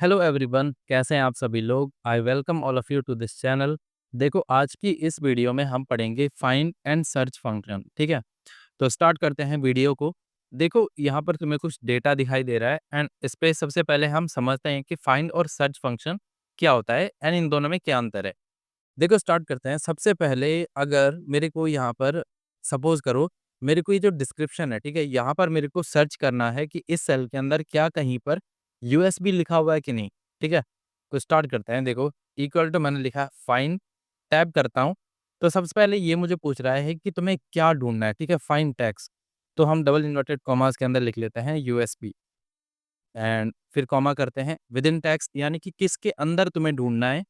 Hello everyone, कैसे हैं आप सभी लोग। I welcome all of you to this channel. देखो, आज की इस वीडियो में हम पढ़ेंगे फाइंड एंड सर्च फंक्शन। ठीक है, तो स्टार्ट करते हैं वीडियो को। देखो, यहाँ पर तुम्हें कुछ डेटा दिखाई दे रहा है एंड इस पे सबसे पहले हम समझते हैं कि फाइंड और सर्च फंक्शन क्या होता है एंड इन दोनों में क्या अंतर है। देखो, स्टार्ट करते हैं। सबसे पहले अगर मेरे को यहाँ पर सपोज करो, मेरे को ये जो डिस्क्रिप्शन है, ठीक है, यहाँ पर मेरे को सर्च करना है कि इस सेल के अंदर क्या कहीं पर यूएसबी लिखा हुआ है कि नहीं। ठीक है, तो स्टार्ट करते हैं। देखो, इक्वल टू मैंने लिखा फाइंड, टैब करता हूँ। तो सबसे पहले ये मुझे पूछ रहा है कि तुम्हें क्या ढूंढना है। ठीक है, फाइंड टेक्स्ट। तो हम डबल इन्वर्टेड कॉमास के अंदर लिख लेते हैं यूएसबी एंड फिर कॉमा करते हैं विद इन टेक्स्ट, यानी कि किसके अंदर तुम्हें ढूंढना है।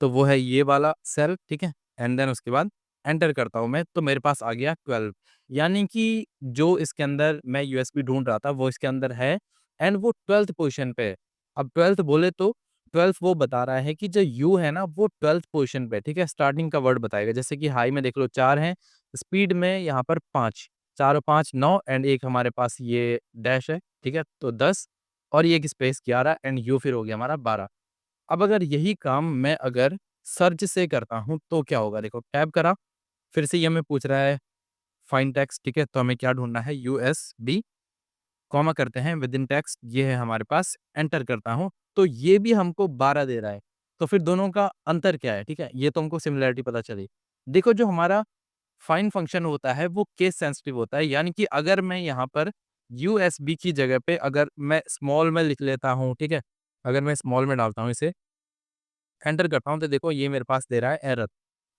तो वो है ये वाला सेल। ठीक है, एंड देन उसके बाद एंटर करता हूँ मैं, तो मेरे पास आ गया 12। यानी कि जो इसके अंदर मैं यूएसबी ढूंढ रहा था वो इसके अंदर है एंड वो 12th पोजीशन पे है। अब 12th बोले तो 12th वो बता रहा है कि जो यू है ना वो 12th पोजीशन पे है। ठीक है, स्टार्टिंग का वर्ड बताएगा। जैसे कि हाई में देख लो 4 है, स्पीड में यहाँ पर 5, 4 और 5 9 एंड एक हमारे पास ये डैश है। ठीक है, तो 10 और ये एक स्पेस 11 एंड यू फिर हो गया हमारा 12। अब अगर यही काम मैं अगर सर्च से करता हूँ तो क्या होगा। देखो, टैब करा, फिर से ये हमें पूछ रहा है फाइंड टेक्स्ट। ठीक है, तो हमें क्या ढूंढना है, यूएसबी, कॉमा करते हैं विद इन टेक्स्ट, ये है हमारे पास, एंटर करता हूँ तो ये भी हमको 12 दे रहा है। तो फिर दोनों का अंतर क्या है। ठीक है, ये तो हमको सिमिलरिटी पता चली। देखो, जो हमारा फाइंड फंक्शन होता है वो केस सेंसिटिव होता है, यानी कि अगर मैं यहाँ पर यूएसबी की जगह पे अगर मैं स्मॉल में लिख लेता हूँ, ठीक है, अगर मैं स्मॉल में डालता हूँ इसे, एंटर करता हूँ, तो देखो ये मेरे पास दे रहा है एरर।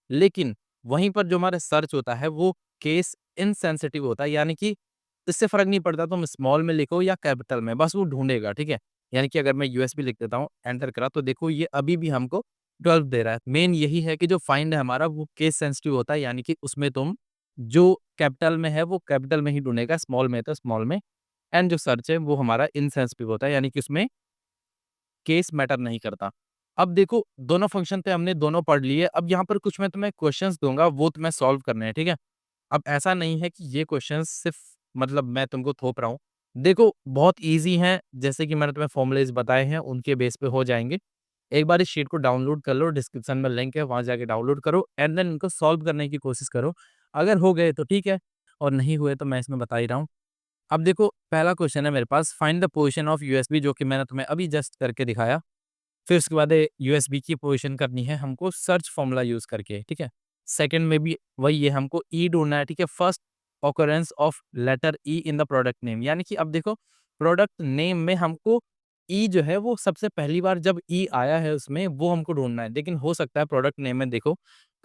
लेकिन वहीं पर जो हमारा सर्च होता है वो केस इनसेंसिटिव होता है, यानी कि इससे फ़र्क नहीं पड़ता तुम स्मॉल में लिखो या कैपिटल में, बस वो ढूँढेगा। ठीक है? यानी कि अगर मैं यूएसबी लिख देता हूँ, एंटर करा, तो देखो ये अभी भी हमको 12 दे रहा है। मेन यही है कि जो फाइंड है हमारा वो केस सेंसिटिव होता है, यानी कि उसमें तुम जो कैपिटल में है वो कैपिटल में ही ढूँढेगा, स्मॉल में है तो स्मॉल में। एंड जो सर्च है वो हमारा इनसेंसिटिव होता है, यानी कि उसमें केस मैटर नहीं करता। अब देखो, दोनों फंक्शन पे हमने दोनों पढ़ लिए। अब यहाँ पर कुछ मैं तुम्हें क्वेश्चंस दूँगा, वो तुम्हें सॉल्व करने हैं, ठीक है? अब ऐसा नहीं है कि ये क्वेश्चंस सिर्फ़ मतलब मैं तुमको थोप रहा हूँ। देखो, बहुत ईज़ी हैं, जैसे कि मैंने तुम्हें फ़ॉर्मूलेज़ बताए हैं, उनके बेस पे हो जाएँगे। एक बार इस शीट को डाउनलोड कर लो, डिस्क्रिप्शन में लिंक है, वहाँ जाके डाउनलोड करो एंड देन इनको सॉल्व करने की कोशिश करो। अगर हो गए तो ठीक है, और नहीं हुए तो मैं इसमें बता ही रहा हूँ। अब देखो, पहला क्वेश्चन है मेरे पास, find the position of USB, जो कि मैंने तुम्हें अभी जस्ट करके दिखाया। फिर उसके बाद यूएसबी की पोजीशन करनी है हमको सर्च फॉर्मूला यूज़ करके, ठीक है? सेकंड में भी वही है, हमको ई ढूँढना है, ठीक है? First occurrence of letter E in the product name, यानी कि अब देखो, प्रोडक्ट नेम में हमको ई जो है वो सबसे पहली बार जब ई आया है उसमें वो हमको ढूँढना है। लेकिन हो सकता है प्रोडक्ट नेम में देखो,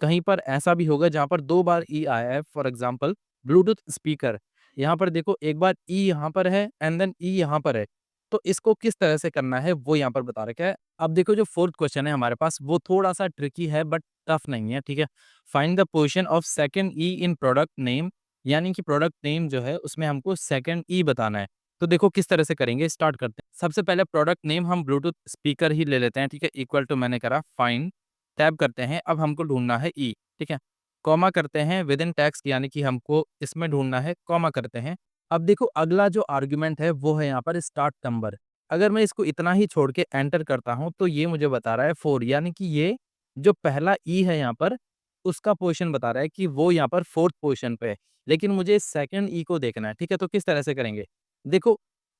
कहीं पर ऐसा भी होगा जहाँ पर 2 बार ई आया है। फॉर एग्ज़ाम्पल ब्लूटूथ स्पीकर, यहाँ पर देखो एक बार ई यहाँ पर है एंड देन ई यहाँ पर है। तो इसको किस तरह से करना है वो यहाँ पर बता रखा है। अब देखो, जो फोर्थ क्वेश्चन है हमारे पास वो थोड़ा-सा ट्रिकी है बट टफ नहीं है, ठीक है? Find the position of second E in product name, यानी कि प्रोडक्ट नेम जो है उसमें हमको सेकंड ई बताना है। तो देखो किस तरह से करेंगे, स्टार्ट करते हैं। सबसे पहले प्रोडक्ट नेम हम ब्लूटूथ स्पीकर ही ले लेते हैं, ठीक है? इक्वल टू मैंने करा फाइंड, टैब करते हैं, अब हमको ढूँढना है ई, ठीक है? कॉमा करते हैं विद इन टेक्स्ट, यानी कि हमको इसमें ढूँढना है, कॉमा करते हैं। अब देखो, अगला जो आर्गुमेंट है वो है यहाँ पर स्टार्ट नंबर। अगर मैं इसको इतना ही छोड़ के एंटर करता हूँ तो ये मुझे बता रहा है 4, यानी कि ये जो पहला ई है यहाँ पर उसका पोजीशन बता रहा है कि वो यहाँ पर 4th पोजीशन पे है। लेकिन मुझे सेकंड ई को देखना है, ठीक है? तो किस तरह से करेंगे? देखो,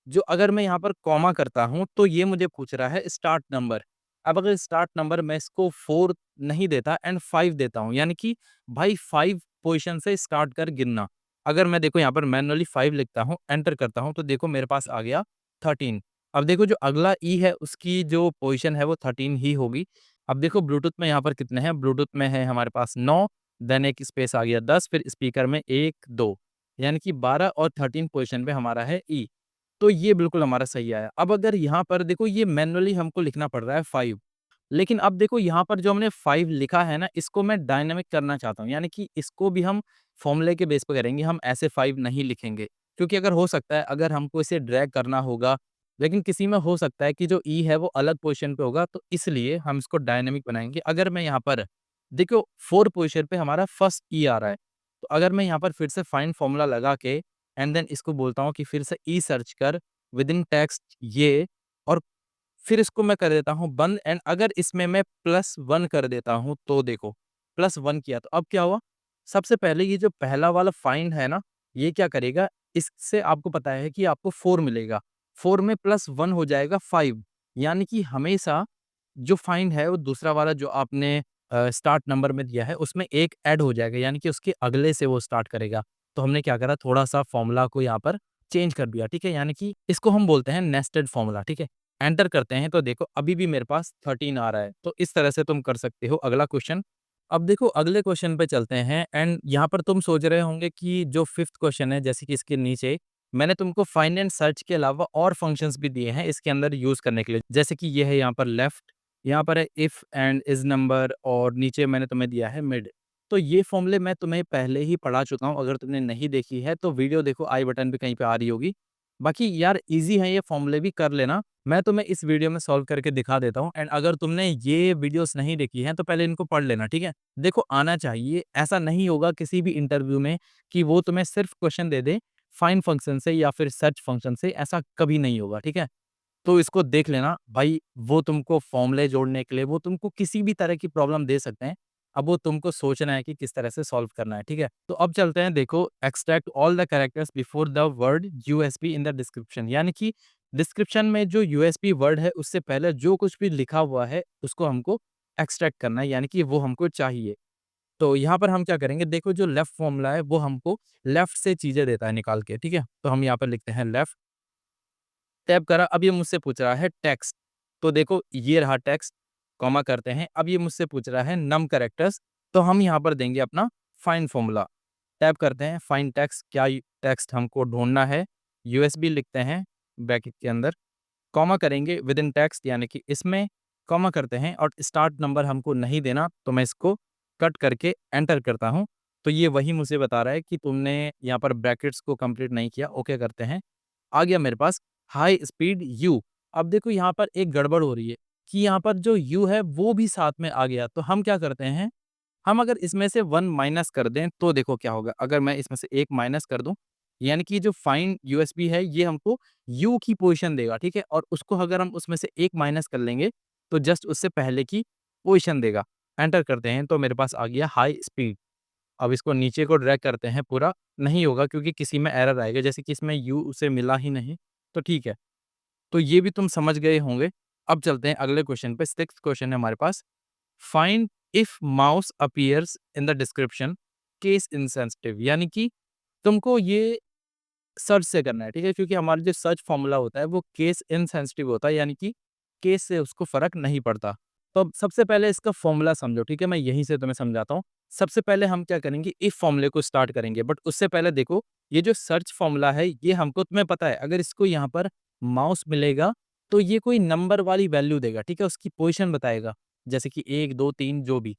जो अगर मैं यहाँ पर कॉमा करता हूँ तो ये मुझे पूछ रहा है स्टार्ट नंबर। अब अगर स्टार्ट नंबर मैं इसको 4 नहीं देता एंड 5 देता हूँ, यानी कि भाई 5 पोजीशन से स्टार्ट कर गिनना। अगर मैं देखो यहाँ पर मैनुअली 5 लिखता हूँ, एंटर करता हूँ, तो देखो मेरे पास आ गया 13। अब देखो, जो अगला ई है उसकी जो पोजीशन है वो 13 ही होगी। अब देखो ब्लूटूथ में यहाँ पर कितने हैं, ब्लूटूथ में है हमारे पास 9, देन एक स्पेस आ गया 10, फिर स्पीकर में 1 2, यानी कि 12 और 13 पोजीशन पे हमारा है ई। तो ये बिल्कुल हमारा सही आया। अब अगर यहाँ पर देखो, ये मैनुअली हमको लिखना पड़ रहा है 5, लेकिन अब देखो यहाँ पर जो हमने 5 लिखा है ना, इसको मैं डायनामिक करना चाहता हूँ, यानी कि इसको भी हम फॉर्मूले के बेस पे करेंगे, हम ऐसे 5 नहीं लिखेंगे। क्योंकि अगर हो सकता है अगर हमको इसे ड्रैग करना होगा, लेकिन किसी में हो सकता है कि जो ई है वो अलग पोज़ीशन पे होगा, तो इसलिए हम इसको डायनामिक बनाएँगे। अगर मैं यहाँ पर देखो 4 पोज़ीशन पे हमारा फर्स्ट ई आ रहा है, तो अगर मैं यहाँ पर फिर से फाइंड फॉर्मूला लगा के एंड देन इसको बोलता हूँ कि फिर से ई सर्च कर विदिन टेक्स्ट ये, और फिर इसको मैं कर देता हूँ बंद एंड अगर इसमें मैं +1 कर देता हूँ तो देखो +1 किया तो अब क्या हुआ? सबसे पहले ये जो पहला वाला फाइंड है ना, ये क्या करेगा, इससे आपको पता है कि आपको 4 मिलेगा। 4 में +1 हो जाएगा 5, यानी कि हमेशा जो फाइंड है वो दूसरा वाला जो आपने स्टार्ट नंबर में दिया है उसमें 1 ऐड हो जाएगा, यानी कि उसके अगले से वो स्टार्ट करेगा। तो हमने क्या करा, थोड़ा-सा फ़ॉर्मूला को यहाँ पर चेंज कर दिया, ठीक है? यानी कि इसको हम बोलते हैं नेस्टेड फ़ॉर्मूला, ठीक है? एंटर करते हैं तो देखो अभी भी मेरे पास 13 आ रहा है। तो इस तरह से तुम कर सकते हो। अगला क्वेश्चन, अब देखो अगले क्वेश्चन पे चलते हैं एंड यहाँ पर तुम सोच रहे होंगे कि जो 5th क्वेश्चन है जैसे कि इसके नीचे मैंने तुमको फाइंड एंड सर्च के अलावा और फंक्शंस भी दिए हैं इसके अंदर यूज़ करने के लिए। जैसे कि ये है यहाँ पर लेफ्ट, यहाँ पर है इफ एंड इज़ नंबर और नीचे मैंने तुम्हें दिया है मिड। तो ये फ़ॉर्मूले मैं तुम्हें पहले ही पढ़ा चुका हूँ, अगर तुमने नहीं देखी है तो वीडियो देखो आई बटन पे कहीं पे आ रही होगी। बाकी यार ईज़ी है ये फ़ॉर्मूले भी कर लेना। मैं तुम्हें इस वीडियो में सॉल्व करके दिखा देता हूँ एंड अगर तुमने ये वीडियोस नहीं देखी हैं तो पहले इनको पढ़ लेना, ठीक है? देखो आना चाहिए, ऐसा नहीं होगा किसी भी इंटरव्यू में कि वो तुम्हें सिर्फ question they they find function से या फिर सर्च फंक्शन से, ऐसा कभी नहीं होगा, ठीक है? तो इसको देख लेना भाई, वो तुमको फॉर्मूले जोड़ने के लिए वो तुमको किसी भी तरह की प्रॉब्लम दे सकते हैं। अब वो तुमको सोचना है कि किस तरह से सॉल्व करना है, ठीक है? तो अब चलते हैं, देखो extract all the characters before the word USP in the description, यानी कि डिस्क्रिप्शन में जो यूएसपी वर्ड है उससे पहले जो कुछ भी लिखा हुआ है उसको हमको एक्सट्रैक्ट करना है, यानी कि वो हमको चाहिए। तो यहाँ पर हम क्या करेंगे, देखो जो लेफ्ट फॉर्मूला है वो हमको लेफ्ट से चीजें देता है निकाल के, ठीक है? तो हम यहाँ पर लिखते हैं लेफ्ट, टैप करा, अब ये मुझसे पूछ रहा है टेक्स्ट। तो देखो ये रहा टेक्स्ट, कॉमा करते हैं। अब ये मुझसे पूछ रहा है नम कैरेक्टर्स, तो हम यहाँ पर देंगे अपना फाइंड फॉर्मूला। टैप करते हैं फाइंड टेक्स्ट, क्या टेक्स्ट हमको ढूँढना है, यूएसबी लिखते हैं ब्रैकेट के अंदर, कॉमा करेंगे विदिन टेक्स्ट यानी कि इसमें, कॉमा करते हैं और स्टार्ट नंबर हमको नहीं देना तो मैं इसको कट करके एंटर करता हूँ। तो ये वही मुझे बता रहा है कि तुमने यहाँ पर ब्रैकेट्स को कंप्लीट नहीं किया, ओके करते हैं। आ गया मेरे पास हाई स्पीड यू। अब देखो यहाँ पर एक गड़बड़ हो रही है कि यहाँ पर जो यू है वो भी साथ में आ गया, तो हम क्या करते हैं, हम अगर इसमें से 1 माइनस कर दें तो देखो क्या होगा, अगर मैं इसमें से 1 माइनस कर दूं, यानी कि जो फाइंड यूएसबी है ये हमको यू की पोजीशन देगा, ठीक है? और उसको अगर हम उसमें से 1 माइनस कर लेंगे तो जस्ट उससे पहले की पोजीशन देगा। एंटर करते हैं तो मेरे पास आ गया हाई स्पीड। अब इसको नीचे को ड्रैग करते हैं, पूरा नहीं होगा क्योंकि किसी में एरर आएगा, जैसे कि इसमें यू उसे मिला ही नहीं, तो ठीक है। तो ये भी तुम समझ गए होंगे। अब चलते हैं अगले क्वेश्चन पे, 6th क्वेश्चन है हमारे पास। Find if mouse appears in the description case insensitive, यानी कि तुमको ये सर्च से करना है, ठीक है? क्योंकि हमारा जो सर्च फॉर्मूला होता है वो केस इनसेंसिटिव होता है, यानी कि केस से उसको फ़र्क नहीं पड़ता। तो अब सबसे पहले इसका फॉर्मूला समझो, ठीक है? मैं यहीं से तुम्हें समझाता हूँ। सबसे पहले हम क्या करेंगे, इफ फॉर्मूले को स्टार्ट करेंगे, बट उससे पहले देखो ये जो सर्च फॉर्मूला है ये हमको, तुम्हें पता है अगर इसको यहाँ पर माउस मिलेगा तो ये कोई नंबर वाली वैल्यू देगा, ठीक है? उसकी पोज़ीशन बताएगा, जैसे कि 1, 2, 3 जो भी।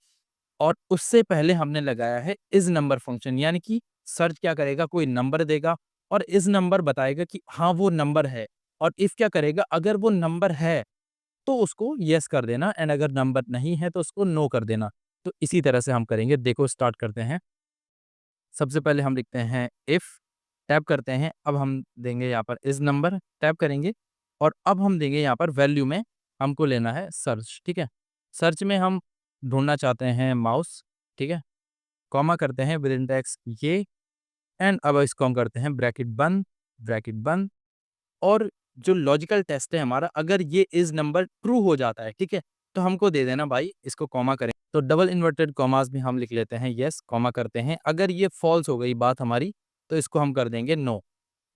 और उससे पहले हमने लगाया है इस नंबर फंक्शन, यानी कि सर्च क्या करेगा, कोई नंबर देगा और इस नंबर बताएगा कि हाँ वो नंबर है, और इफ क्या करेगा, अगर वो नंबर है तो उसको यस कर देना एंड अगर नंबर नहीं है तो उसको नो कर देना। तो इसी तरह से हम करेंगे, देखो स्टार्ट करते हैं। सबसे पहले हम लिखते हैं इफ, टैप करते हैं, अब हम देंगे यहाँ पर इस नंबर, टैप करेंगे और अब हम देंगे यहाँ पर वैल्यू में हमको लेना है सर्च, ठीक है? सर्च में हम ढूंढना चाहते हैं माउस, ठीक है? कॉमा करते हैं विद इंडेक्स ये एंड अब इसको हम करते हैं ब्रैकेट बंद। और जो लॉजिकल टेस्ट है हमारा, अगर ये इस नंबर ट्रू हो जाता है, ठीक है? तो हमको दे देना भाई, इसको कॉमा करें तो डबल इन्वर्टेड कॉमास भी हम लिख लेते हैं, यस कॉमा करते हैं। अगर ये फॉल्स हो गई बात हमारी तो इसको हम कर देंगे नो,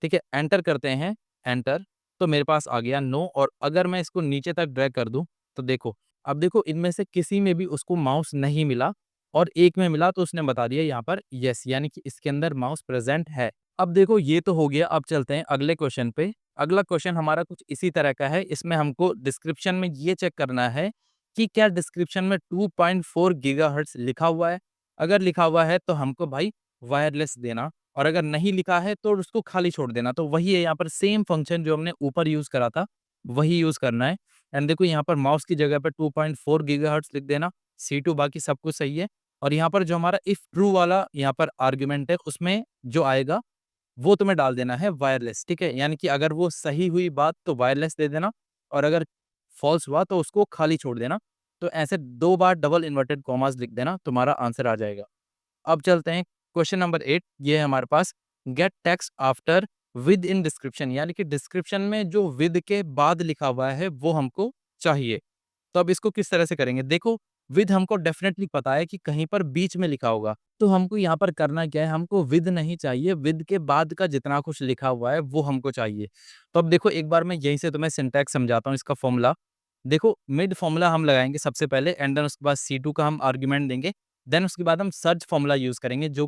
ठीक है? एंटर करते हैं, एंटर, तो मेरे पास आ गया नो। और अगर मैं इसको नीचे तक ड्रैग कर दूं तो देखो, अब देखो इनमें से किसी में भी उसको माउस नहीं मिला और एक में मिला तो उसने बता दिया यहाँ पर यस, यानी कि इसके अंदर माउस प्रेजेंट है। अब देखो ये तो हो गया, अब चलते हैं अगले क्वेश्चन पे। अगला क्वेश्चन हमारा कुछ इसी तरह का है, इसमें हमको डिस्क्रिप्शन में ये चेक करना है कि क्या डिस्क्रिप्शन में 2.4 गीगाहर्ट्ज लिखा हुआ है। अगर लिखा हुआ है तो हमको भाई वायरलेस देना, और अगर नहीं लिखा है तो उसको खाली छोड़ देना। तो वही है यहाँ पर सेम फंक्शन जो हमने ऊपर यूज़ करा था, वही यूज़ करना है। एंड देखो यहाँ पर माउस की जगह पे 2.4 गीगाहर्ट्ज लिख देना, C2 बाकी सब कुछ सही है। और यहाँ पर जो हमारा इफ ट्रू वाला यहाँ पर आर्गुमेंट है उसमें जो आएगा वो तुम्हें डाल देना है वायरलेस, ठीक है? यानी कि अगर वो सही हुई बात तो वायरलेस दे देना, और अगर फॉल्स हुआ तो उसको खाली छोड़ देना। तो ऐसे 2 बार डबल इन्वर्टेड कॉमास लिख देना, तुम्हारा आंसर आ जाएगा। अब चलते हैं क्वेश्चन नंबर 8, ये है हमारे पास get text after within description, यानी कि डिस्क्रिप्शन में जो विद के बाद लिखा हुआ है वो हमको चाहिए। तो अब इसको किस तरह से करेंगे? देखो, विद हमको डेफिनेटली पता है कि कहीं पर बीच में लिखा होगा, तो हमको यहाँ पर करना क्या है, हमको विद नहीं चाहिए, विद के बाद का जितना कुछ लिखा हुआ है वो हमको चाहिए। तो अब देखो, एक बार मैं यहीं से तुम्हें सिंटैक्स समझाता हूँ इसका फॉर्मूला। देखो, मिड फॉर्मूला हम लगाएंगे सबसे पहले, एंड देन उसके बाद C2 का हम आर्ग्यूमेंट देंगे। देन उसके बाद हम सर्च फॉर्मूला यूज करेंगे जो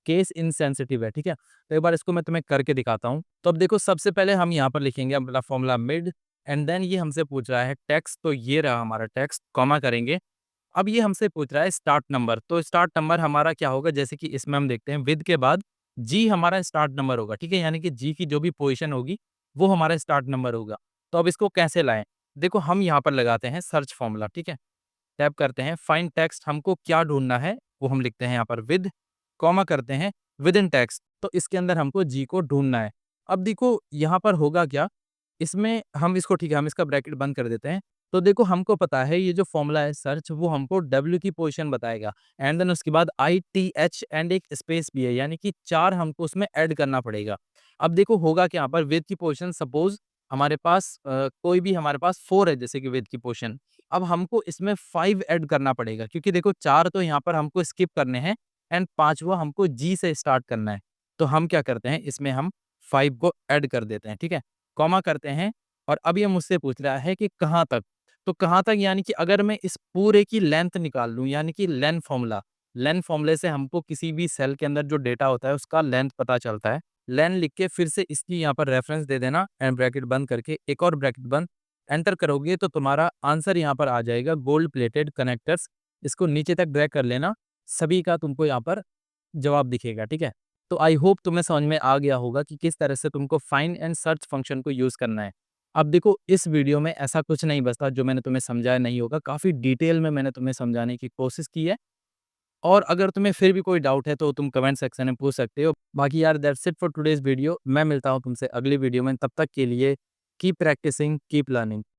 केस इनसेंसिटिव है, ठीक है? तो एक बार इसको मैं तुम्हें करके दिखाता हूँ। तो अब देखो, सबसे पहले हम यहाँ पर लिखेंगे अपना फॉर्मूला मिड, एंड देन ये हमसे पूछ रहा है टेक्स्ट, तो ये रहा हमारा टेक्स्ट, कॉमा करेंगे। अब ये हमसे पूछ रहा है स्टार्ट नंबर, तो स्टार्ट नंबर हमारा क्या होगा, जैसे कि इसमें हम देखते हैं विद के बाद जी हमारा स्टार्ट नंबर होगा, ठीक है? यानी कि जी की जो भी पोजीशन होगी वो हमारा स्टार्ट नंबर होगा। तो अब इसको कैसे लाएं? देखो, हम यहाँ पर लगाते हैं सर्च फॉर्मूला, ठीक है? टैप करते हैं फाइंड टेक्स्ट, हमको क्या ढूंढना है वो हम लिखते हैं यहाँ पर विद, कॉमा करते हैं विद इन टेक्स्ट, तो इसके अंदर हमको जी को ढूंढना है। अब देखो यहाँ पर होगा क्या, इसमें हम इसको, ठीक है, हम इसका ब्रैकेट बंद कर देते हैं। तो देखो, हमको पता है ये जो फॉर्मूला है सर्च, वो हमको W की पोजीशन बताएगा, एंड देन उसके बाद ITH एंड एक स्पेस भी है, यानी कि 4 हमको उसमें ऐड करना पड़ेगा। अब देखो होगा क्या, यहाँ पर विद की पोजीशन सपोज हमारे पास कोई भी हमारे पास 4 है, जैसे कि विद की पोजीशन। अब हमको इसमें 5 ऐड करना पड़ेगा, क्योंकि देखो 4 तो यहाँ पर हमको स्किप करने हैं, एंड 5वां हमको जी से स्टार्ट करना है। तो हम क्या करते हैं, इसमें हम 5 को ऐड कर देते हैं, ठीक है? कॉमा करते हैं, और अब ये मुझसे पूछ रहा है कि कहाँ तक? तो कहाँ तक, यानी कि अगर मैं इस पूरे की लेंथ निकाल लूँ, यानी कि लेन फॉर्मूला, लेन फॉर्मूले से हमको किसी भी सेल के अंदर जो डेटा होता है उसका लेंथ पता चलता है। लेन लिख के फिर से इसकी यहाँ पर रेफरेंस दे देना, एंड ब्रैकेट बंद करके एक और ब्रैकेट बंद, एंटर करोगे तो तुम्हारा आंसर यहाँ पर आ जाएगा, गोल्ड प्लेटेड कनेक्टर्स। इसको नीचे तक ड्रैग कर लेना, सभी का तुमको यहाँ पर जवाब दिखेगा, ठीक है? तो आई होप तुम्हें समझ में आ गया होगा कि किस तरह से तुमको फाइंड एंड सर्च फंक्शन को यूज़ करना है। अब देखो, इस वीडियो में ऐसा कुछ नहीं बचता जो मैंने तुम्हें समझाया नहीं होगा, काफ़ी डिटेल में मैंने तुम्हें समझाने की कोशिश की है। और अगर तुम्हें फिर भी कोई डाउट है तो तुम कमेंट सेक्शन में पूछ सकते हो। बाकी यार, that's it for today's video. मैं मिलता हूँ तुमसे अगली वीडियो में, तब तक के लिए कीप प्रैक्टिसिंग, कीप लर्निंग।